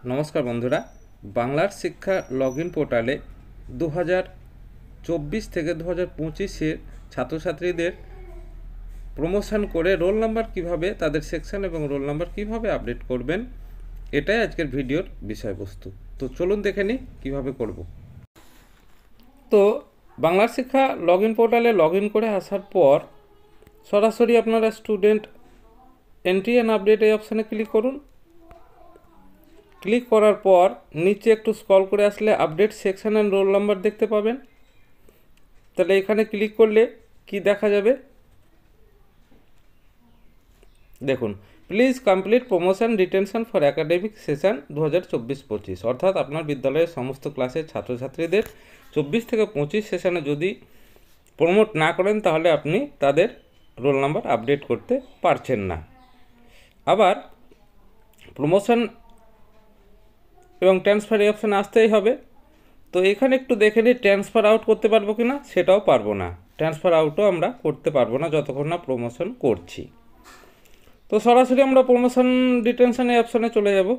नमस्कार बंधुरा बांगलार शिक्षा लगइन पोर्टाले 2024 থেকে 2025 छात्र छात्रीদের प्रमोशन করে रोल नम्बर কিভাবে তাদের সেকশন এবং रोल नम्बर কিভাবে আপডেট করবেন এটাই আজকের ভিডিওর বিষয়বস্তু। তো চলুন দেখে নিই কিভাবে করব। তো বাংলার শিক্ষা লগইন পোর্টালে লগইন করে আসার পর সরাসরি আপনারা স্টুডেন্ট এন্ট্রি এন্ড আপডেট এই অপশানে ক্লিক করুন। ক্লিক করার পর নিচে একটু স্ক্রল করে আসলে update section and roll number দেখতে পাবেন। তাহলে এখানে ক্লিক করলে কি দেখা যাবে দেখুন, please complete promotion retention for academic session 2024-25, অর্থাৎ আপনার বিদ্যালয়ের সমস্ত ক্লাসের ছাত্রছাত্রীদের 24 থেকে 25 সেশনে যদি প্রমোট না করেন তাহলে আপনি তাদের রোল নাম্বার আপডেট করতে পারছেন না। আবার প্রমোশন এবং ট্রান্সফার এই অপশানে আসতেই হবে। তো এখানে একটু দেখে নিই ট্রান্সফার আউট করতে পারবো কি না, সেটাও পারবো না। ট্রান্সফার আউটও আমরা করতে পারবো না যতক্ষণ না প্রমোশন করছি। তো সরাসরি আমরা প্রমোশন ডিটেনশন এই অপশানে চলে যাব।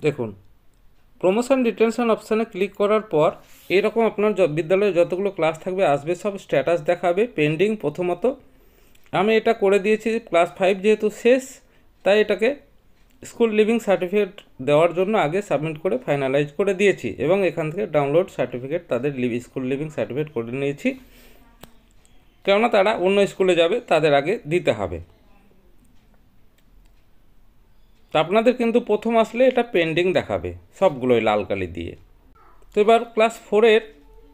দেখুন, প্রমোশন ডিটেনশন অপশানে ক্লিক করার পর এরকম আপনার বিদ্যালয়ে যতগুলো ক্লাস থাকবে আসবে, সব স্ট্যাটাস দেখাবে। পেন্ডিং প্রথমত আমি এটা করে দিয়েছি, ক্লাস 5 যেহেতু শেষ তাই এটাকে স্কুল লিভিং সার্টিফিকেট দেওয়ার জন্য আগে সাবমিট করে ফাইনালাইজ করে দিয়েছি এবং এখান থেকে ডাউনলোড সার্টিফিকেট তাদের স্কুল লিভিং সার্টিফিকেট করে নিয়েছি, কেননা তারা অন্য স্কুলে যাবে, তাদের আগে দিতে হবে। তো আপনাদের কিন্তু প্রথম আসলে এটা পেন্ডিং দেখাবে সবগুলোই লাল কালি দিয়ে। তো এবার ক্লাস 4-এর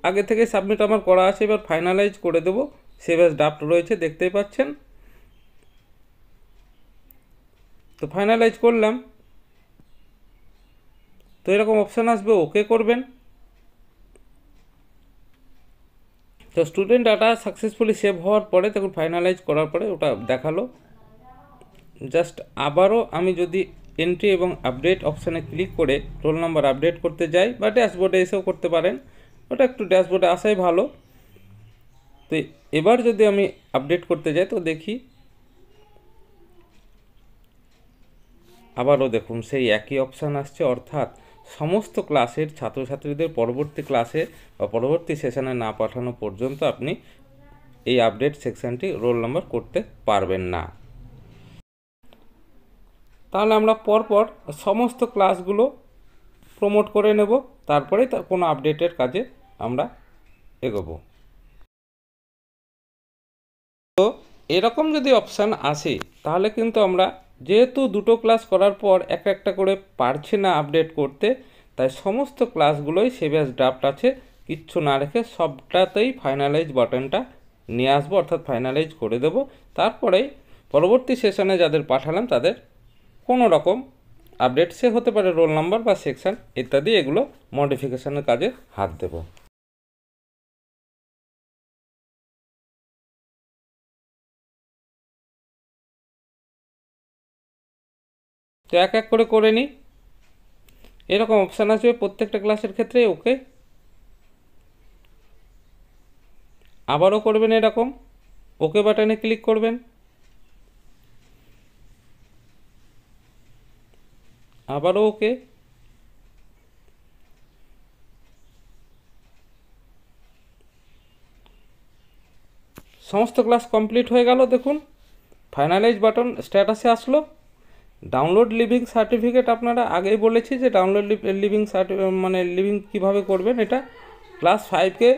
আগে থেকে সাবমিট আমার করা আছে, এবার ফাইনালাইজ করে দেবো। সেভ অ্যাজ ড্রাফট রয়েছে দেখতেই পাচ্ছেন। তো ফাইনালাইজ করলাম। তো এরকম অপশান আসবে, ওকে করবেন। তো স্টুডেন্ট ডাটা সাকসেসফুলি সেভ হওয়ার পরে দেখুন ফাইনালাইজ করার পরে ওটা দেখালো। জাস্ট আবারও আমি যদি এন্ট্রি এবং আপডেট অপশানে ক্লিক করে রোল নাম্বার আপডেট করতে যাই বা ড্যাশবোর্ডে এসেও করতে পারেন, ওটা একটু ড্যাশবোর্ডে আসাই ভালো। তো এবার যদি আমি আপডেট করতে যাই তো দেখি আবারও দেখুন সেই একই অপশান আসছে, অর্থাৎ সমস্ত ক্লাসের ছাত্রছাত্রীদের পরবর্তী ক্লাসে বা পরবর্তী সেশনে না পাঠানো পর্যন্ত আপনি এই আপডেট সেকশনটি রোল নাম্বার করতে পারবেন না। তাহলে আমরা পরপর সমস্ত ক্লাসগুলো প্রমোট করে নেব, তারপরে কোনো আপডেটের কাজে আমরা এগোবো। তো এরকম যদি অপশান আসে তাহলে কিন্তু আমরা যেহেতু দুটো ক্লাস করার পর একটা করে পারছি না আপডেট করতে, তাই সমস্ত ক্লাসগুলোই সেভ অ্যাজ ড্রাফট আছে, কিচ্ছু না রেখে সবটাতেই ফাইনালাইজ বাটনটা নিয়ে আসবো, অর্থাৎ ফাইনালাইজ করে দেব। তারপরেই পরবর্তী সেশনে যাদের পাঠালাম তাদের কোনো রকম আপডেট, সে হতে পারে রোল নাম্বার বা সেকশন ইত্যাদি, এগুলো মডিফিকেশনের কাজে হাত দেব। তো এক করে নিই। এরকম অপশান আসবে প্রত্যেকটা ক্লাসের ক্ষেত্রে, ওকে। আবারও করবেন এরকম, ওকে বাটনে ক্লিক করবেন, আবারও ওকে। সমস্ত ক্লাস কমপ্লিট হয়ে গেল। দেখুন ফাইনালাইজ বাটন স্ট্যাটাসে আসলো। ডাউনলোড লিভিং সার্টিফিকেট আপনারা আগেই বলেছি যে ডাউনলোড লিভিং মানে লিভিং কীভাবে করবেন। এটা ক্লাস 5-কে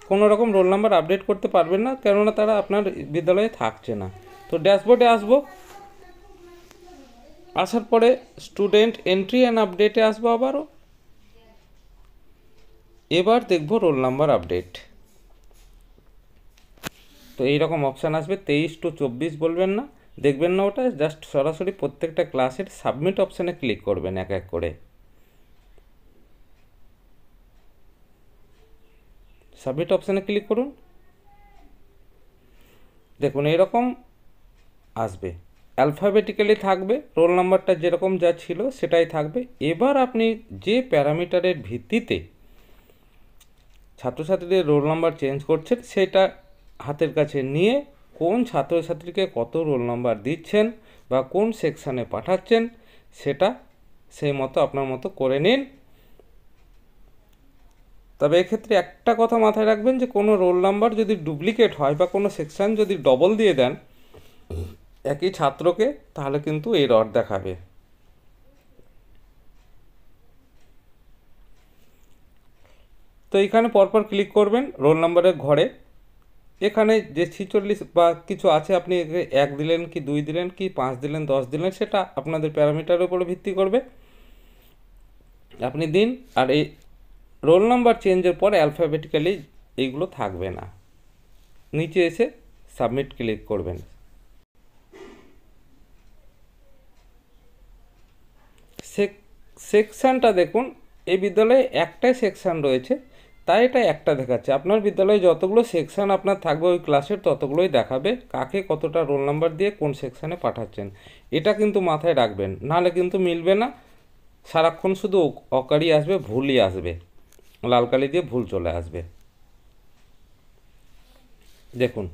কোনো রকম রোল নাম্বার আপডেট করতে পারবেন না, কেননা তারা আপনার বিদ্যালয়ে থাকছে না। তো ড্যাশবোর্ডে আসবো, আসার পরে স্টুডেন্ট এন্ট্রি অ্যান্ড আপডেটে আসবো আবারও। এবার দেখব রোল নাম্বার আপডেট। তো এইরকম অপশান আসবে, 23-24 বলবেন না, দেখবেন না ওটা, জাস্ট সরাসরি প্রত্যেকটা ক্লাসের সাবমিট অপশানে ক্লিক করবেন এক করে। সাবমিট অপশানে ক্লিক করুন। দেখুন এরকম আসবে, অ্যালফাবেটিক্যালি থাকবে, রোল নাম্বারটা যেরকম যা ছিল সেটাই থাকবে। এবার আপনি যে প্যারামিটারের ভিত্তিতে ছাত্রছাত্রীদের রোল নাম্বার চেঞ্জ করছেন সেটা হাতের কাছে নিয়ে কোন ছাত্রছাত্রীকে কত রোল নাম্বার দিচ্ছেন বা কোন সেকশানে পাঠাচ্ছেন সেটা সেই মতো আপনার মতো করে নিন। তবে এক্ষেত্রে একটা কথা মাথায় রাখবেন যে কোনো রোল নাম্বার যদি ডুপ্লিকেট হয় বা কোনো সেকশান যদি ডবল দিয়ে দেন একই ছাত্রকে, তাহলে কিন্তু এরর দেখাবে। তো এইখানে পরপর ক্লিক করবেন রোল নাম্বারের ঘরে। এখানে যে 46 বা কিছু আছে, আপনি 1 দিলেন কি 2 দিলেন কি 5 দিলেন 10 দিলেন, সেটা আপনাদের প্যারামিটারের উপরে ভিত্তি করবে, আপনি দিন। আর এই রোল নাম্বার চেঞ্জের পর অ্যালফাবেটিক্যালি এইগুলো থাকবে না, নিচে এসে সাবমিট ক্লিক করবেন। সেকশানটা দেখুন, এই বিদ্যালয়ে একটাই সেকশান রয়েছে, তাই এটা একটা দেখাচ্ছে। আপনার বিদ্যালয়ে যতগুলো সেকশান আপনার থাকবে ওই ক্লাসের ততগুলোই দেখাবে কাকে কতটা রোল নাম্বার দিয়ে কোন সেকশানে পাঠাচ্ছেন। এটা কিন্তু মাথায় রাখবেন, নাহলে কিন্তু মিলবে না, সারাক্ষণ শুধু অকারই আসবে, ভুলই আসবে, লাল কালি দিয়ে ভুল চলে আসবে। দেখুন,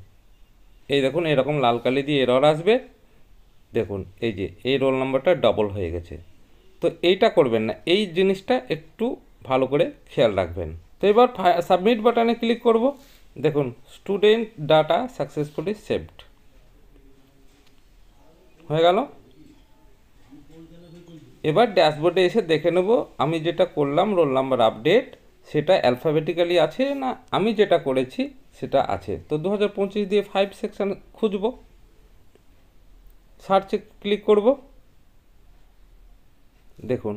এই দেখুন এরকম লাল কালি দিয়ে এরর আসবে। দেখুন এই যে এই রোল নাম্বারটা ডবল হয়ে গেছে। তো এইটা করবেন না, এই জিনিসটা একটু ভালো করে খেয়াল রাখবেন। তো এবার সাবমিট বাটনে ক্লিক করব। দেখুন স্টুডেন্ট ডাটা সাকসেসফুলি সেভড হয়ে গেল। এবার ড্যাশবোর্ডে এসে দেখে নেব আমি যেটা করলাম রোল নাম্বার আপডেট সেটা অ্যালফাবেটিক্যালি আছে না আমি যেটা করেছি সেটা আছে। তো 2025 দিয়ে 5 সেকশন খুঁজব, সার্চে ক্লিক করব। দেখুন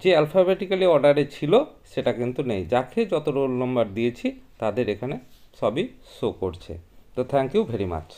যে অ্যালফাবেটিক্যালি অর্ডারে ছিল সেটা কিন্তু নেই, যাকে যত রোল নাম্বার দিয়েছি তাদের এখানে সবই শো করছে। তো থ্যাংক ইউ ভেরি মাচ।